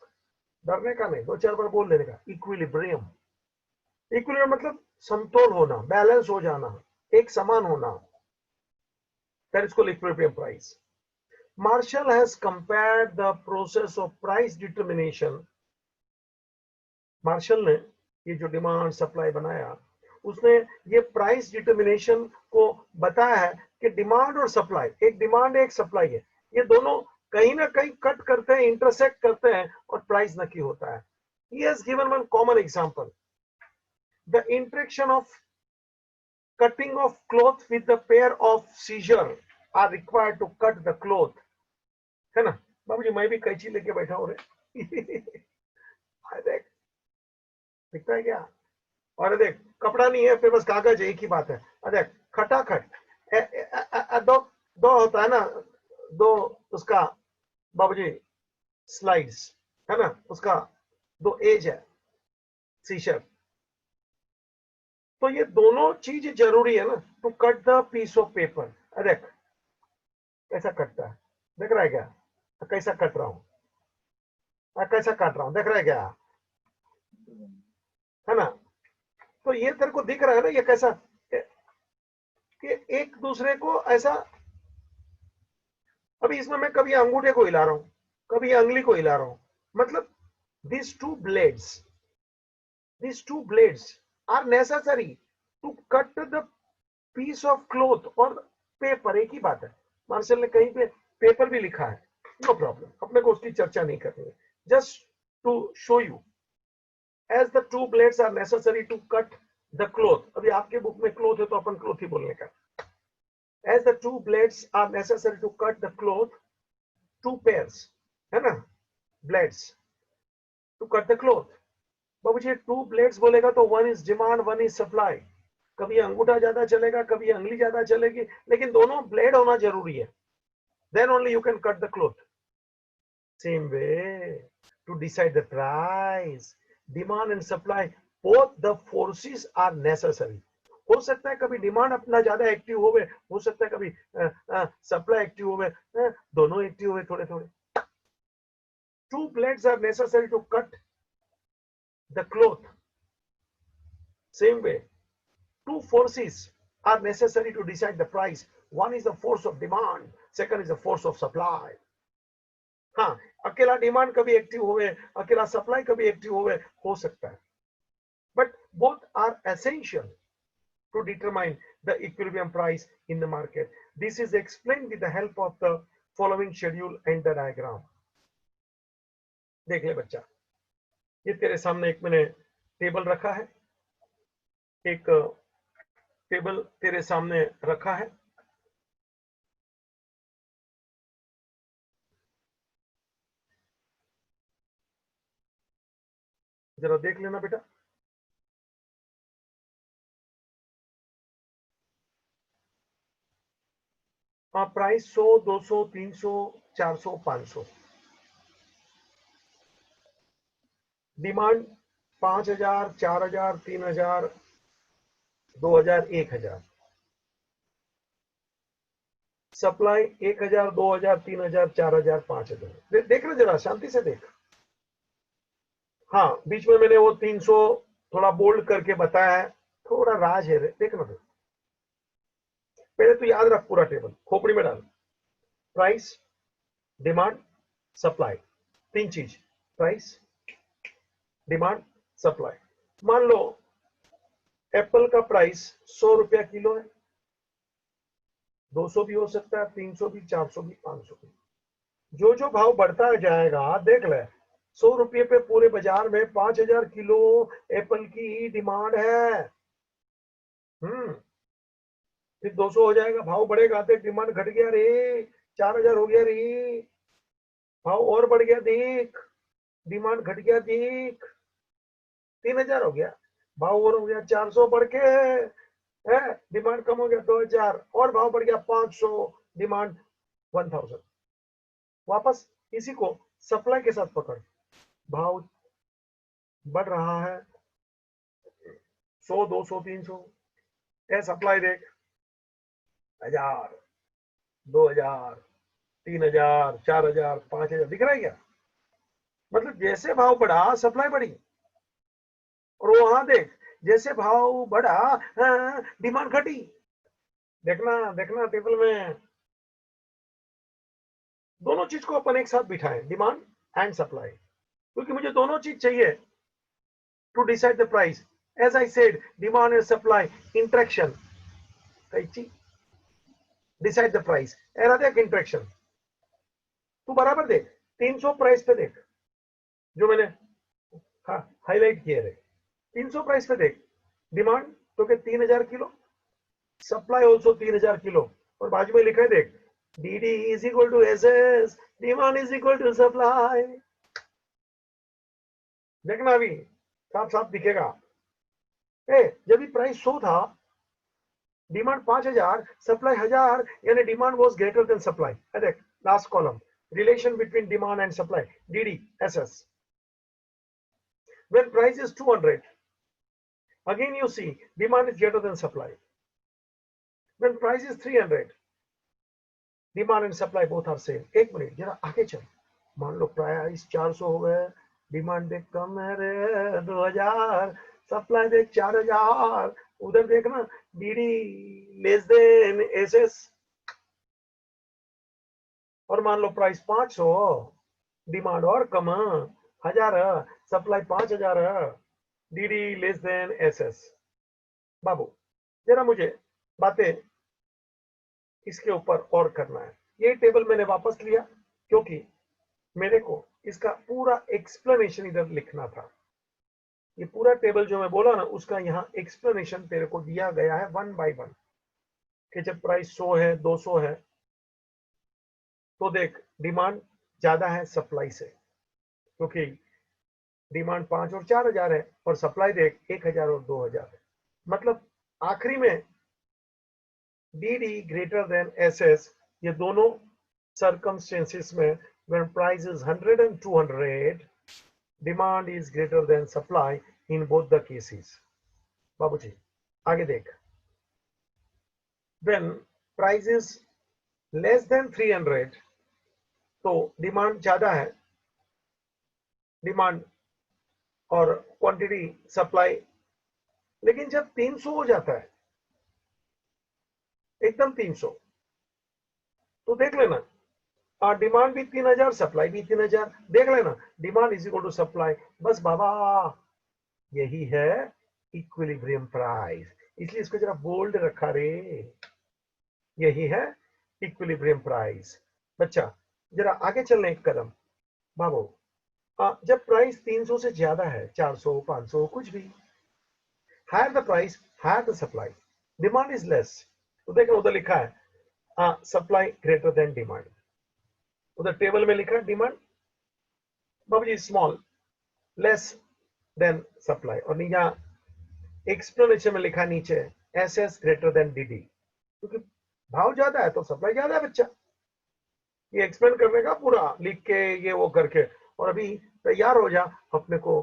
डरने का नहीं, दो चार बार बोल लेने का। इक्विलिब्रियम, इक्विलिब्रियम मतलब समतोल होना, बैलेंस हो जाना, एक समान होना, that is called equilibrium price. Marshall has compared the process of price determination, Marshall ने ये जो डिमांड सप्लाई बनाया, उसने ये प्राइस डिटर्मिनेशन को बताया है कि डिमांड और सप्लाई, एक डिमांड एक सप्लाई है, ये दोनों कहीं ना कहीं कट करते हैं, इंटरसेक्ट करते हैं और प्राइस नक्की होता है। He has given one common example, the interaction of cutting of cloth with the pair of scissors are required to cut the cloth, है ना बाबूजी, मैं भी कैंची लेके बैठा हूं रे देख, दिखता है क्या? और देख, कपड़ा नहीं है, फिर बस कागज, एक ही बात है। देख, खटाखट दो दो होता है ना, दो उसका बाबूजी स्लाइड्स है ना, उसका दो एज है शीशर। तो ये दोनों चीज जरूरी है ना, to cut the piece of paper. देख कैसा कटता है, देख रहा है क्या? कैसा कट रहा हूं, कैसा काट रहा हूं, देख रहा है क्या? है ना? तो ये तेरे को दिख रहा है ना, ये कैसा कि एक दूसरे को ऐसा। अभी इसमें मैं कभी अंगूठे को हिला रहा हूं, कभी अंगली को हिला रहा हूं, मतलब these two blades are necessary to cut the piece of cloth और पेपर, एक ही बात है। मार्शल ने कहीं पे पेपर भी लिखा है, नो प्रॉब्लम, अपने को उसकी चर्चा नहीं करनी है। Just to show you, as the two blades are necessary to cut the cloth। अभी आपके बुक में क्लोथ है तो अपन क्लोथ ही बोलने का। as the two blades are necessary to cut the cloth, two pairs है ना, blades to cut the cloth। बाबूजी टू ब्लेड्स बोलेगा तो one is demand, one is supply. कभी अंगूठा ज्यादा चलेगा, कभी अंगली ज्यादा चलेगी, लेकिन दोनों ब्लेड होना जरूरी है। Then only you can cut the cloth. Same way to decide the price, demand and supply, both the forces are necessary. हो सकता है कभी डिमांड अपना ज्यादा एक्टिव होवे, हो सकता है कभी सप्लाई एक्टिव होवे, दोनों एक्टिव होवे थोड़े थोड़े। Two blades are necessary to cut the cloth। Same way, two forces are necessary to decide the price। One is the force of demand, second is the force of supply। हाँ, अकेला demand कभी active होवे, अकेला supply कभी active होवे, हो सकता है, but both are essential to determine the equilibrium price in the market। This is explained with the help of the following schedule and the diagram। देख ले बच्चा, ये तेरे सामने एक मैंने टेबल रखा है, एक टेबल तेरे सामने रखा है। जरा देख लेना बेटा। प्राइस 100, 200, 300, 400, 500। डिमांड 5000, 4000, 3000, 2000, 1000। सप्लाई 1000, 2000, 3000, 4000, 5000। देख रहे, जरा शांति से देख। हाँ, बीच में मैंने वो 300 थोड़ा बोल्ड करके बताया है, थोड़ा राज है, देखना। पहले तो याद रख पूरा टेबल, खोपड़ी में डाल। प्राइस, डिमांड, सप्लाई, तीन चीज, प्राइस, डिमांड, सप्लाई। मान लो एप्पल का प्राइस 100 रुपया किलो है, 200 भी हो सकता है, 300 भी, 400 भी, 500 भी। जो जो भाव बढ़ता जाएगा, देख ले, 100 रुपये पे पूरे बाजार में 5000 किलो एप्पल की डिमांड है। फिर 200 हो जाएगा, भाव बढ़ेगा, तो डिमांड घट गया रे, 4000 हो गया रे, भाव और बढ़ गया देख, डिमांड घट गया देख, 3000 हो गया, भाव और हो गया 400 बढ़ के है, डिमांड कम हो गया 2000, और भाव बढ़ गया 500, डिमांड 1000। वापस इसी को सप्लाई के साथ पकड़, भाव बढ़ रहा है 100, 200, 300, सप्लाई देख 1000, 2000, 3000, 4000, 5000, दिख रहा है क्या? मतलब जैसे भाव बढ़ा सप्लाई बढ़ी, और वहां देख जैसे भाव बढ़ा डिमांड घटी। देखना देखना टेबल में दोनों चीज को अपन एक साथ बिठाएं, डिमांड एंड सप्लाई, क्योंकि मुझे दोनों चीज चाहिए to decide the price. As I said, demand and supply interaction, decide the price. एरा देख इंटरेक्शन, तू बराबर देख 300 प्राइस पे देख, जो मैंने हाईलाइट किया है, 300 प्राइस पे देख, डिमांड तो के 3000 किलो, सप्लाई ऑल्सो 3000 किलो, और बाजू में लिखा है देख, DD is equal to SS, demand is equal to supply। देखना अभी साफ साफ दिखेगा। जब भी प्राइस 100 था, डिमांड 5000, सप्लाई 1000, यानी demand was greater than supply. देख last column, relation between demand and supply, DD SS. When price is 200, again you see demand is greater than supply. When price is 300, demand and supply both are same. एक minute जरा आगे चल, मान लो price 400 हो गए, demand देख कम है रे 2000, सप्लाई देख 4000, उधर देखना डीडी लेस देन एसएस। और मान लो प्राइस 500, डिमांड और कम 1000, supply 5000, DD less than SS. बाबू जरा मुझे बातें इसके ऊपर और करना है। ये टेबल मैंने वापस लिया क्योंकि मेरे को इसका पूरा एक्सप्लेनेशन इधर लिखना था। ये पूरा टेबल जो मैं बोला ना, उसका यहाँ एक्सप्लेनेशन तेरे को दिया गया है 1 by 1 कि जब प्राइस 100 है 200 है तो देख डिमांड ज्यादा है सप्लाई से, क्योंकि डिमांड 5 और 4000 है और सप्लाई देख 1000 और 2000 है। मतलब आखिरी में DD greater than SS, ये दोनों circumstances में when price is 100 and 200, demand is greater than supply in both the cases. बाबूजी आगे देख, when price is less than 300 तो डिमांड ज्यादा है, डिमांड और क्वांटिटी सप्लाई। लेकिन जब 300 हो जाता है, एकदम 300, तो देख लेना डिमांड भी 3000, सप्लाई भी 3000। देख लेना demand is equal to supply. बस बाबा यही है इक्विलिब्रियम प्राइस, इसलिए इसको जरा बोल्ड रखा रे, यही है इक्विलिब्रियम प्राइस। बच्चा जरा आगे चलने एक कदम। बाबू जब प्राइस 300 से ज्यादा है, 400 500 कुछ भी, higher the price higher the supply, demand is less, तो देखो उधर लिखा है सप्लाई ग्रेटर देन डिमांड। उधर टेबल में लिखा है डिमांड बाबूजी स्मॉल लेस देन सप्लाई, और यहाँ एक्सप्लेनेशन में लिखा नीचे एसएस ग्रेटर देन डीडी, क्योंकि भाव ज्यादा है तो सप्लाई ज्यादा है। बच्चा ये एक्सप्लेन करने का पूरा लिख के ये वो करके, और अभी तैयार हो जा, अपने को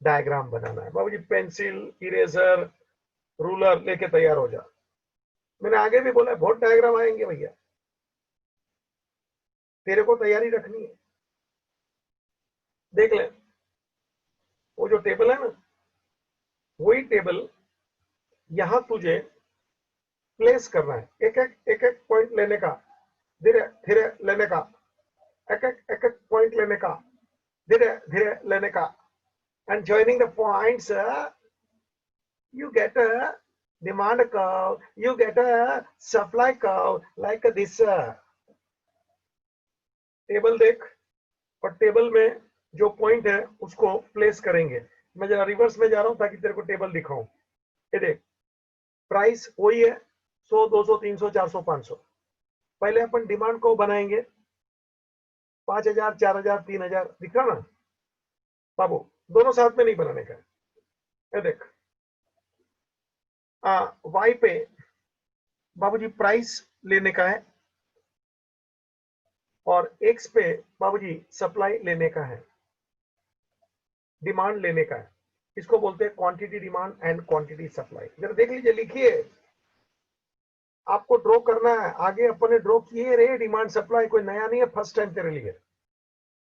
डायग्राम बनाना है। बाबूजी पेंसिल इरेजर रूलर लेके तैयार हो जा। मैंने आगे भी बोला है बहुत डायग्राम आएंगे भैया, तेरे को तैयारी रखनी है। देख ले वो जो टेबल है ना, वही टेबल यहां तुझे प्लेस करना है। एक एक पॉइंट लेने का, धीरे धीरे लेने का, एक एक पॉइंट लेने का, धीरे धीरे लेने का, and joining the points you get a demand curve, you get a supply curve like this। Table देख, और टेबल में जो पॉइंट है उसको प्लेस करेंगे। मैं जरा रिवर्स में जा रहा हूं ताकि तेरे को टेबल दिखाऊं। ये देख प्राइस वही है 100 200 300 400 500। पहले अपन डिमांड को बनाएंगे 5000 4000 3000, दिख रहा ना बाबू, दोनों साथ में नहीं बनाने का। ये देख वाई पे बाबूजी प्राइस लेने का है और एक्स पे बाबूजी सप्लाई लेने का है, डिमांड लेने का है। इसको बोलते हैं quantity demand and quantity supply. जरा देख लीजिए, लिखिए, आपको ड्रॉ करना है। आगे अपन ने ड्रॉ किए रे डिमांड सप्लाई, कोई नया नहीं है, फर्स्ट टाइम तेरे लिए।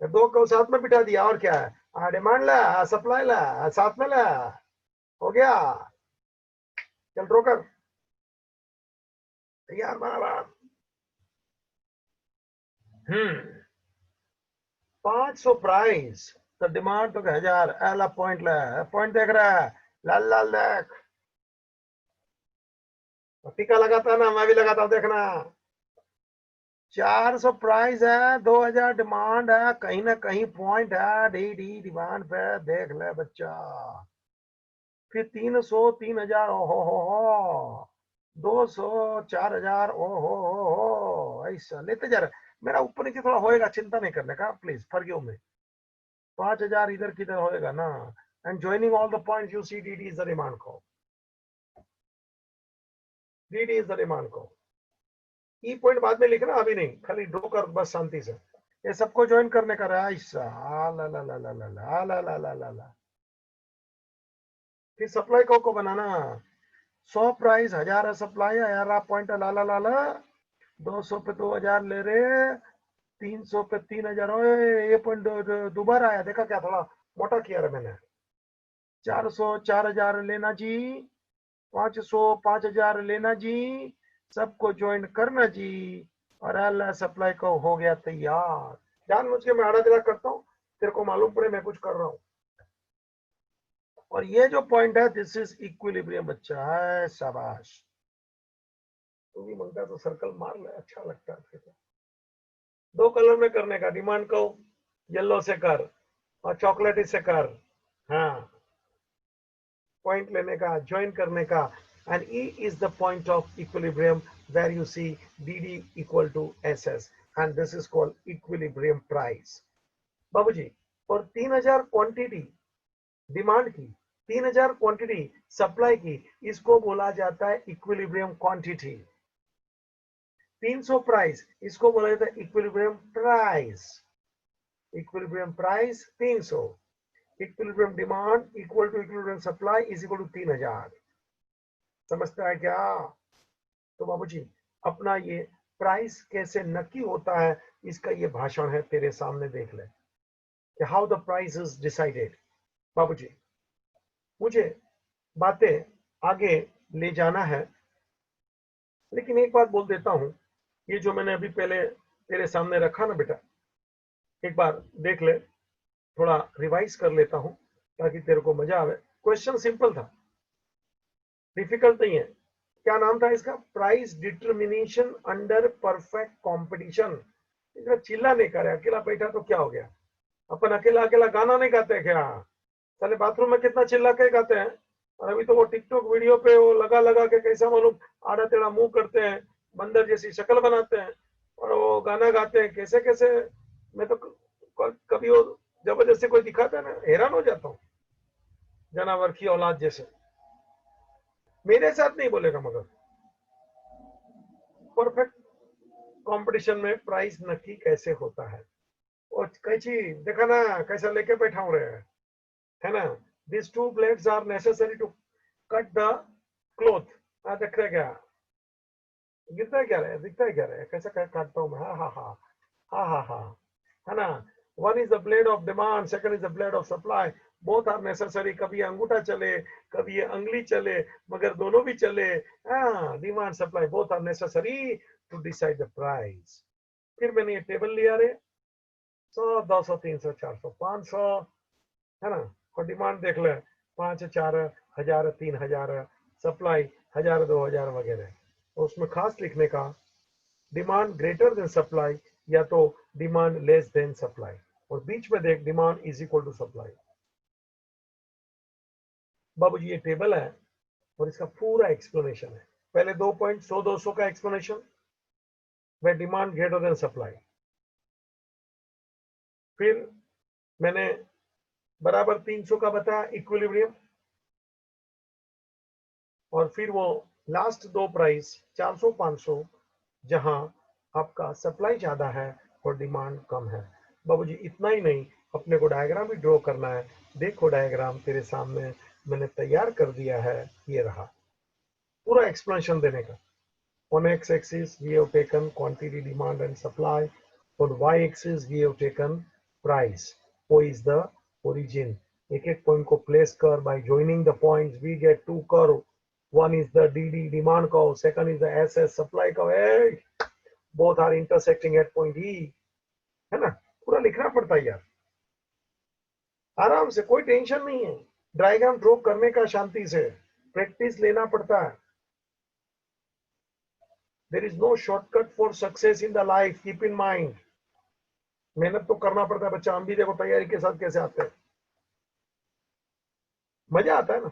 दो को साथ में बिठा दिया, और क्या है, डिमांड ला सप्लाई ला साथ में ला, हो गया। चल ड्रॉ कर, तैयार बराबर। 500 प्राइस तो डिमांड तो 1000। एला पॉइंट ला, पॉइंट देख रहा है, लाल लाल देख, टीका लगाता ना, मैं भी लगाता हूं, देखना। 400 प्राइस है, 2000 डिमांड है, कहीं ना कहीं पॉइंट है डी डी डिमांड पे, देख ले बच्चा। फिर 300 3000, ओहो हो, 200 4000, ओहो हो, ऐसा लेते जा रहे। मेरा ऊपर नीचे थोड़ा होएगा, चिंता नहीं करने का प्लीज, फॉरगिव मी। 5000 इधर किधर होएगा ना. And joining all the points you see D is the demand को. डी इज द डिमांड को. ई पॉइंट बाद में लिखना, अभी नहीं, खाली ड्रॉ कर बस शांति से. ये सबको ज्वाइन करने का रहा. ला ला ला ला ला ला ला ला ला ला ला. फिर सप्लाई को बनाना. 100 प्राइस, 1000 है सप्लाई, 1000 पॉइंट ला ला ला ला. 200 पे 2000 ले रहे, 300 पे 3000. ये पॉइंट दोबारा आया, देखा क्या, थोड़ा मोटा किया है मैंने. 400 4000 लेना जी, 500 5000 लेना जी, सबको ज्वाइन करना जी. और अल्लाह सप्लाई को हो गया तैयार. जान मुझ के मैं आड़ा तिड़ा करता हूँ, तेरे को मालूम पड़े मैं कुछ कर रहा हूँ. और ये जो पॉइंट है, दिस इज इक्विलिब्रियम बच्चा है. शाबाश. तू भी मांगता तो सर्कल मार ले, अच्छा लगता है. दो कलर में करने का. डिमांड को येलो से कर और चॉकलेटी से कर. हाँ, पॉइंट लेने का, ज्वाइन करने का. And E is the point of equilibrium where you see D D equal to S S, and this is called equilibrium price. बाबूजी, और 3000 क्वांटिटी डिमांड की, 3000 क्वांटिटी सप्लाई की, इसको बोला जाता है इक्विलिब्रियम क्वांटिटी. 300 प्राइस, इसको बोला जाता है equilibrium price. Equilibrium price 300. Equilibrium demand equal to equilibrium supply is equal to 3000. समझता है क्या? तो बाबूजी, अपना ये प्राइस कैसे नक्की होता है, इसका ये भाषण है, तेरे सामने देख ले कि how the price is decided. बाबूजी, मुझे बातें आगे ले जाना है, लेकिन एक बात बोल देता हूं. ये जो मैंने अभी पहले तेरे सामने रखा ना बेटा, एक बार देख ले, थोड़ा रिवाइज कर लेता हूं ताकि तेरे को मजा आवे. क्वेश्चन सिंपल था, डिफिकल्ट नहीं है. क्या नाम था इसका? Price determination under perfect competition. इसका चिल्ला नहीं करे, अकेला बैठा तो क्या हो गया. अपन अकेला अकेला गाना नहीं गाते क्या? साले बाथरूम में कितना चिल्ला के गाते हैं. और अभी तो वो टिकटॉक वीडियो पे वो लगा लगा के कैसा मालूम आड़ा टेढ़ा मुंह करते हैं, बंदर जैसी शक्ल बनाते हैं और वो गाना गाते हैं कैसे कैसे. मैं तो कभी वो जबरदस्ती कोई दिखाता है ना, हैरान हो जाता हूँ. जानवर की औलाद जैसे. मेरे साथ नहीं बोलेगा, मगर परफेक्ट कंपटीशन में प्राइस नक्की कैसे होता है. और कैची देखा ना कैसा लेके बैठा हूं रहे है ना. This two blades are necessary to cut the cloth. देख रहे क्या, गिरता है क्या रहे, दिखता है क्या रहे, कैसा काटता हूं मैं. हाँ हाँ हाँ हाँ हाँ हाँ, है ना. One is the blade of demand, second is the blade of supply. Both are necessary. कभी अंगूठा चले, कभी ये अंगली चले, मगर दोनों भी चले. हाँ, demand supply both are necessary to decide the price. फिर मैंने ये टेबल लिया रे, 100 200 300 400 500, है ना. और डिमांड देख ले, 5 4 1000 3000, सप्लाई 1000 2000 वगैरह. तो उसमें खास लिखने का, डिमांड ग्रेटर देन सप्लाई या तो डिमांड लेस देन सप्लाई. और बीच में देख, demand is equal to supply. बाबूजी, ये टेबल है और इसका पूरा एक्सप्लेनेशन है. पहले 2 पॉइंट 100 200 का एक्सप्लेनेशन, वे डिमांड ग्रेटर देन सप्लाई. फिर मैंने बराबर 300 का बताया इक्विलिब्रियम. और फिर वो लास्ट 2 प्राइस 400 500, जहां आपका सप्लाई ज्यादा है और डिमांड कम है. बाबूजी, इतना ही नहीं, अपने को डायग्राम भी ड्रॉ करना है. देखो डायग्राम तेरे सामने मैंने तैयार कर दिया है. ये रहा पूरा एक्सप्लेनेशन देने का. On x-axis we have taken quantity, demand and supply. On y-axis we have taken price. O is the origin. एक एक पॉइंट को प्लेस कर. by joining the points we get two curve. One is the DD demand curve, second is the SS supply curve. Hey, both are intersecting at point E. है ना. पूरा लिखना पड़ता है यार, आराम से, कोई टेंशन नहीं है. डायग्राम ड्रॉ करने का शांति से, प्रैक्टिस लेना पड़ता है. There is no shortcut for success in the life. Keep in mind. मेहनत तो करना पड़ता है बच्चा. हम भी देखो तैयारी के साथ कैसे आते हैं, मजा आता है ना.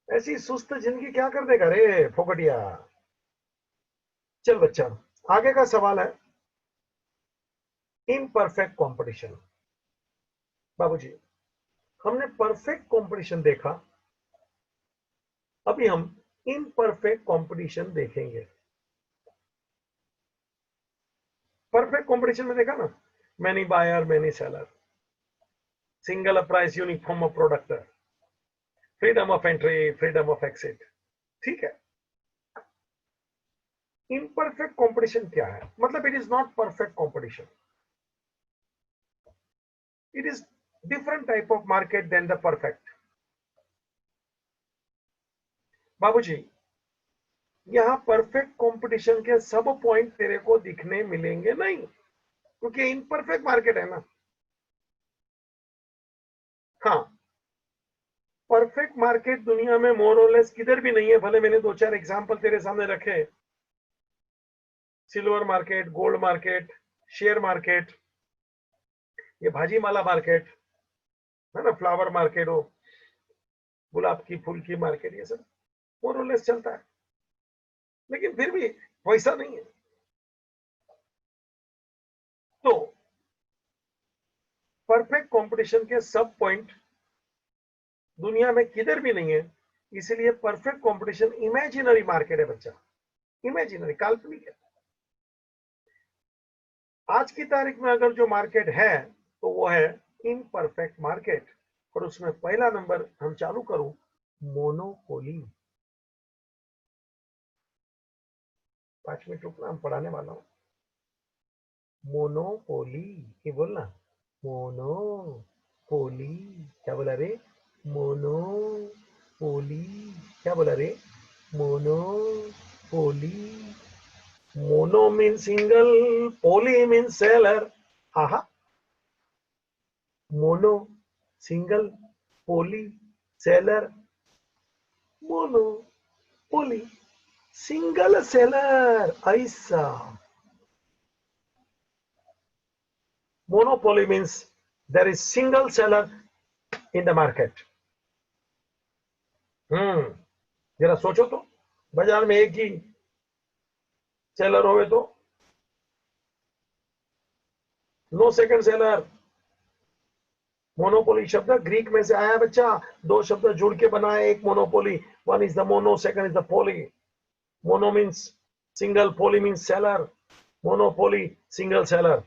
ऐसी सुस्त जिंदगी क्या कर देगा रे फोकटिया. चल बच्चा, आगे का सवाल है इनपरफेक्ट कंपटीशन. बाबूजी, हमने परफेक्ट कंपटीशन देखा, अभी हम इम्परफेक्ट कंपटीशन देखेंगे। परफेक्ट कंपटीशन में देखा ना, many buyer many seller, single price uniform of product, freedom of entry, freedom of exit. ठीक है। इम्परफेक्ट कंपटीशन क्या है? मतलब it is not perfect competition, it is different type of market than the perfect. बाबूजी, यहां perfect competition के सब point तेरे को दिखने मिलेंगे नहीं, क्योंकि इम्परफेक्ट मार्केट है ना। हाँ, परफेक्ट मार्केट दुनिया में मोर और लेस किधर भी नहीं है। भले मैंने दो चार एग्जांपल तेरे सामने रखे, silver market, gold market, share market, ये भाजी माला मार्केट है ना, फ्लावर मार्केट हो, गुलाब की फूल की मार्केट, ये सब मोर और लेस चलता है, लेकिन फिर भी वैसा नहीं है। तो परफेक्ट कंपटीशन के सब पॉइंट दुनिया में किधर भी नहीं है, इसलिए परफेक्ट कंपटीशन इमेजिनरी मार्केट है बच्चा, इमेजिनरी, काल्पनिक है। आज की तारीख में अगर जो मार्केट है तो वो है इम्परफेक्ट मार्केट, और उसमें पहला नंबर हम चालू करूं, मोनोपोली। 5 मिनट रुकना, हम पढ़ाने वाला हूं। मोनोपोली, ये बोलना, मोनोपोली। क्या बोला रे? मोनोपोली। क्या बोला रे? Monopoly. Mono mean single, poly mean seller. हा हा, mono single, poly seller, mono poly single seller, ऐसा। Monopoly means there is single seller in the market. जरा सोचो तो, बाजार में एक ही सेलर होवे तो, नो सेकंड सेलर। मोनोपोली शब्द ग्रीक में से आया बच्चा, दो शब्द जुड़ के बनाए एक monopoly. One is the mono, second is the poly. Mono means single, poly means seller, monopoly single seller.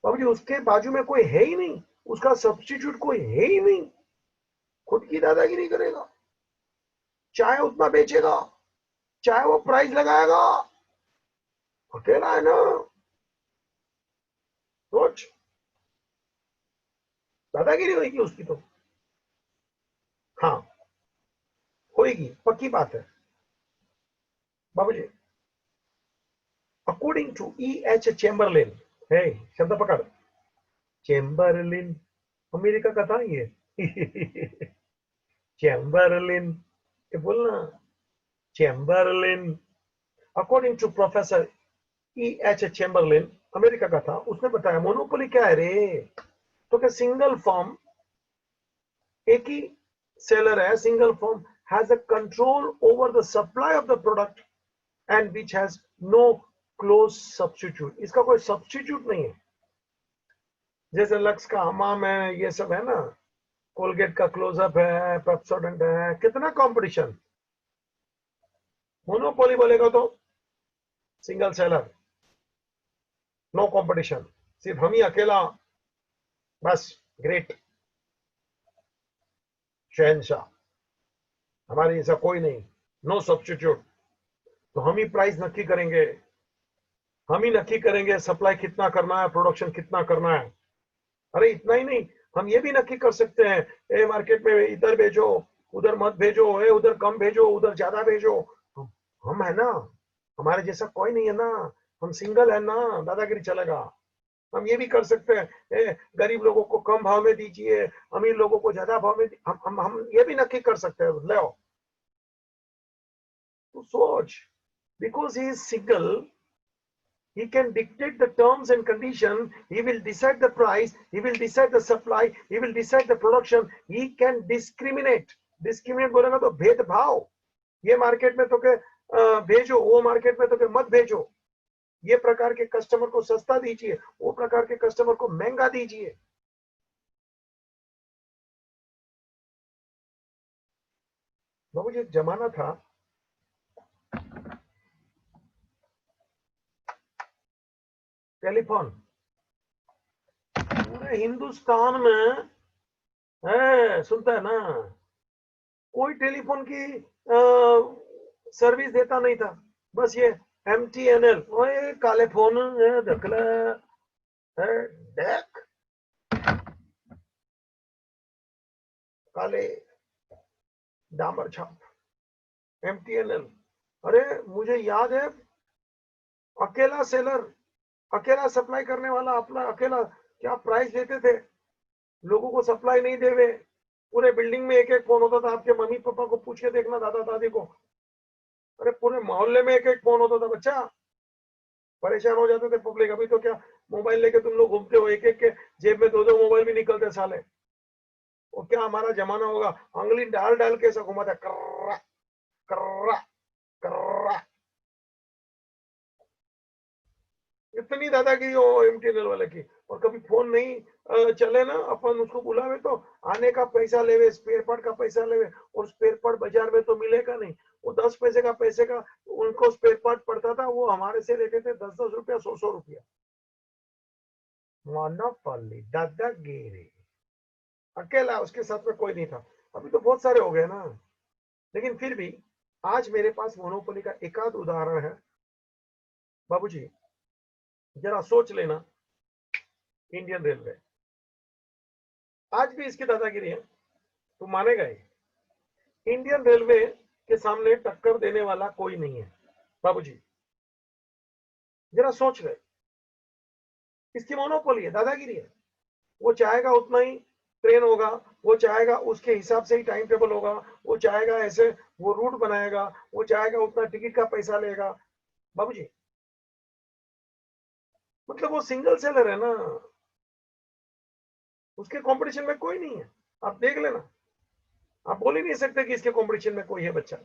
बाबूजी, उसके बाजू में कोई है ही नहीं, उसका सब्स्टिट्यूट कोई है ही नहीं, खुद की दादागिरी करेगा, चाहे उतना बेचेगा, चाहे वो प्राइस लगाएगा, अकेला है ना। सोच, दादागिरी होगी उसकी तो। हाँ, होगी, पक्की बात है बाबूजी। According to E.H. चैम्बरलिन, है शब्द पकड़, चैम्बरलिन अमेरिका का था ये। चैम्बरलिन, ये बोलना, Chamberlin. According to professor E.H. Chamberlin, America का था, उसने बताया मोनोपोली क्या है रे, तो क्या सिंगल फॉर्म, एक ही सेलर है, single form has a control over the supply of the product and which has no close substitute. इसका कोई सब्स्टिट्यूट नहीं है। जैसे लक्स का हमाम है, ये सब है ना, कोलगेट का क्लोजअप है, पेप्सोडेंट है, कितना कंपटीशन। मोनोपोली बोलेगा तो सिंगल सेलर, नो कंपटीशन, सिर्फ हम ही अकेला, बस ग्रेट शहनशाह, हमारे जैसा कोई नहीं, नो सब्स्टिट्यूट। तो हम ही प्राइस नक्की करेंगे, हम ही नक्की करेंगे सप्लाई कितना करना है, प्रोडक्शन कितना करना है। अरे इतना ही नहीं, हम ये भी नक्की कर सकते हैं, ए मार्केट में इधर भेजो, उधर मत भेजो, ए उधर कम भेजो, उधर ज्यादा भेजो। हम है ना, हमारे जैसा कोई नहीं है ना, हम सिंगल है ना, दादागिरी चलेगा। हम ये भी कर सकते हैं, गरीब लोगों को कम भाव में दीजिए, अमीर लोगों को ज्यादा भाव में, हम ये भी नक्की कर सकते हैं। ले तो सोच, because he is single, he can dictate the terms and condition, he will decide the price, he will decide the supply, he will decide the production, he can discriminate। discriminate बोलेगा तो भेदभाव, ये मार्केट में तो के भेजो, वो market में तो के मत भेजो, ये प्रकार के कस्टमर को सस्ता दीजिए, वो प्रकार के कस्टमर को महंगा दीजिए। बाबूजी एक जमाना था, टेलीफोन पूरे हिंदुस्तान में है, सुनता है ना, कोई टेलीफोन की सर्विस देता नहीं था। बस ये MTNL, ओए काले फोन दखला है, देख काले डामर छाप MTNL। अरे मुझे याद है, अकेला सेलर, अकेला सप्लाई करने वाला, अपना अकेला क्या प्राइस देते थे, लोगों को सप्लाई नहीं देवे। पूरे बिल्डिंग में एक एक फोन होता था, आपके मम्मी पापा को पूछ के देखना, दादा दादी को। अरे पूरे मोहल्ले में एक एक फोन होता था बच्चा, परेशान हो जाते थे पब्लिक। अभी तो क्या मोबाइल लेके तुम लोग घूमते हो, एक एक के जेब में दो दो मोबाइल भी निकलते साले। वो क्या हमारा जमाना होगा, अंगली डाल डाल के ऐसा घुमाता, कर्रा कर्रा कर्रा, इतनी दादागिरी हो MTNL वाले की। और कभी फोन नहीं चले ना, अपन उसको बुलावे तो आने का पैसा लेवे, स्पेयर पार्ट का पैसा लेवे, और स्पेयर पार्ट बाजार में तो मिलेगा नहीं। वो 10 पैसे का पैसे का उनको स्पेयर पार्ट पड़ता था, वो हमारे से लेते थे 10-10 रुपया, 100-100 रुपया। मोनोपोली, दादागिरी, अकेला, उसके साथ में कोई नहीं था। अभी तो बहुत सारे हो गए ना, लेकिन फिर भी आज मेरे पास मोनोपोली का एक आध उदाहरण है। बाबूजी जरा सोच लेना, इंडियन रेलवे, आज भी इसकी दादागिरी है, तो मानेगा ही। इंडियन रेलवे के सामने टक्कर देने वाला कोई नहीं है बाबूजी, जरा सोच ले। इसकी मोनोपोली है, दादागिरी है। वो चाहेगा उतना ही ट्रेन होगा, वो चाहेगा उसके हिसाब से ही टाइम टेबल होगा, वो चाहेगा ऐसे वो रूट बनाएगा, वो चाहेगा उतना टिकट का पैसा लेगा बाबूजी। मतलब वो सिंगल सेलर है ना, उसके कंपटीशन में कोई नहीं है। आप देख लेना, आप बोल ही नहीं सकते कि इसके कंपटीशन में कोई है बच्चा।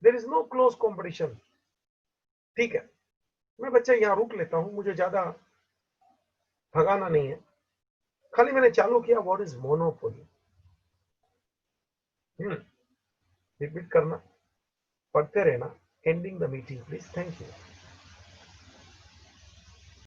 There is no close competition. ठीक है, मैं बच्चा यहाँ रुक लेता हूँ, मुझे ज्यादा भगाना नहीं है, खाली मैंने चालू किया व्हाट इज मोनोपोली। रिपीट करना, पढ़ते रहना, ending the meeting please, thank you.